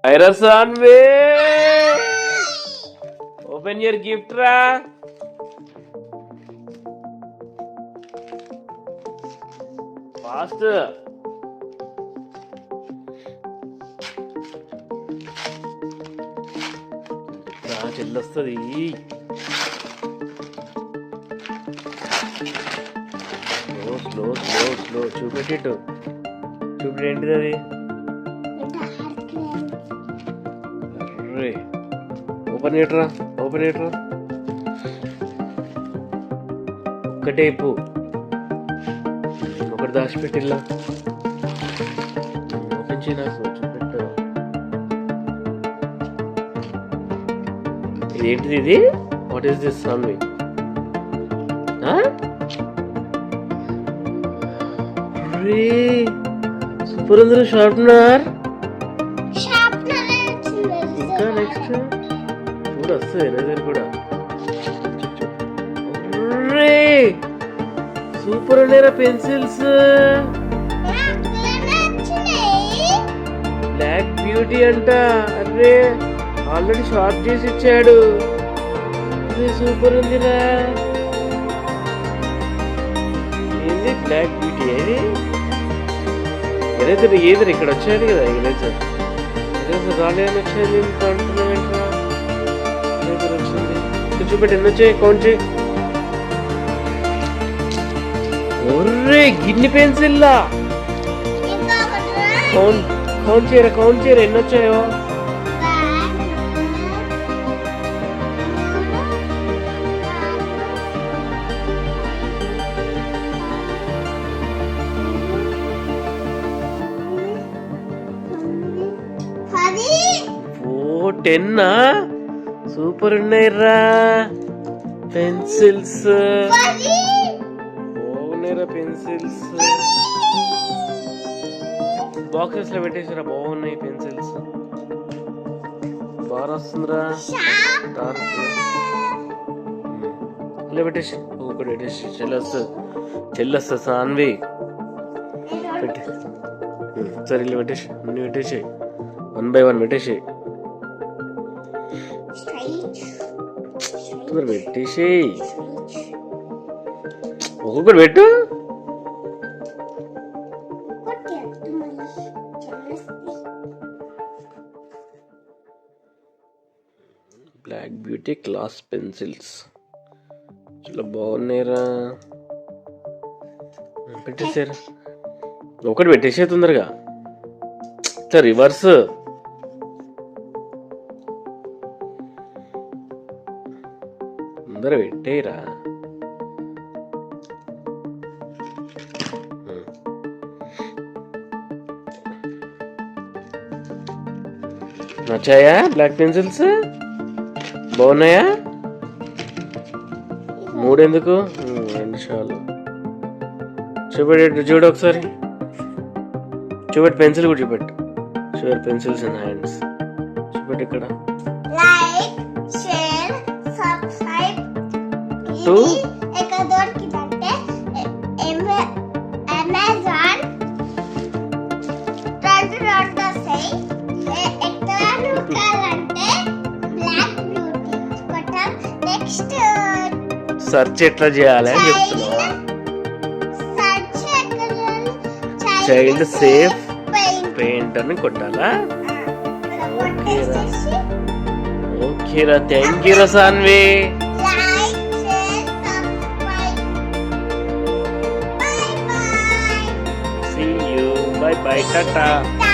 ఐరసాన్వే open your gift రా. Fast. చెల్లొస్తుంది. Slow slow slow slow చూపెట్టిట్టు. చూపెట్టి ఏంటిది అది? ఓపెన్ చేయట్రా, ఓపెన్ చేయట్రా. ఒక్కటే ఇప్పు, ఒకటి దాచిపెట్టిల్లా. ఓపెన్ చేయి, నాకు చూపెట్టు. ఇదేంటిది ఇది? What is this Sanvi? Super ఉంది షార్ప్నర్. ఇంకా నెక్స్ట్ చూడు వస్తుంది ఎరేజర్ కూడా. సూపర్ ఉన్నారా పెన్సిల్స్. బ్లాక్ బ్యూటీ అంట. అరే ఆల్రెడీ షార్ప్ చేసి ఇచ్చాడు. సూపర్ ఉందిరా. ఏంది బ్లాక్ బ్యూటీ? ఏది ఎరేజర్? ఏది ఇక్కడ వచ్చాడు కదా ఎరేజర్. ఎరేజర్ రాలేదని వచ్చేది అంటున్నావేంట్రా? ఎరేజర్ వచ్చింది. చూపెట్టి ఎన్ని వచ్చాయి? కౌంట్ చేయి. ఒర్రే గిన్ని పెన్సిల్లా. కౌంట్ చేయరా, కౌంట్ చేయరా ఎన్ని వచ్చాయో. ఓ 10. సూపర్ ఉన్నాయిరా పెన్సిల్స్. బాగున్నాయిరా పెన్సిల్స్. బాక్సెస్ లో పెట్టేసారా? బాగున్నాయి పెన్సిల్స్. బాగా వస్తుందిరా. ఇలా పెట్టేసి ఒకటి పెట్టేసి చెల్లొస్తుంది సాన్వి. పెట్టే సరే ఇలా పెట్టేసి అన్ని పెట్టేసి 1 by 1 పెట్టేసి పెట్టేసి ఒక్కొక్కటి పెట్టు. బ్లాక్ బ్యూటీ క్లాస్ పెన్సిల్స్ చాలా బాగున్నాయిరా. పెట్టేసారా? ఒకటి పెట్టేసే తొందరగా. రివర్స్. తొందర పెట్టేరా. నచ్చాయా బ్లాక్ పెన్సిల్స్? బాగున్నాయా? 3 ఎందుకు? 2 చాలు. చూపెట్టు, చూడు ఒకసారి. చూపెట్టు పెన్సిల్ కూడా చూపెట్టు. Sure pencils in hands. చూపెట్టు ఇక్కడ. ఎక్కడ దొరికిందంటే అమెజాన్ 2 వస్తాయి. ఎక్కడ నొక్కాలంటే బ్లాక్ బ్యూటీ కొట్టాం. నెక్స్ట్ సర్చ్ ఎట్లా చేయాలి అని చెప్తున్నా. చైల్డ్ సేఫ్ పెయింట్ అని కొట్టాలా? ఓకేరా. థ్యాంక్ యూ రా Saanvi. See you. Bye bye. Tata.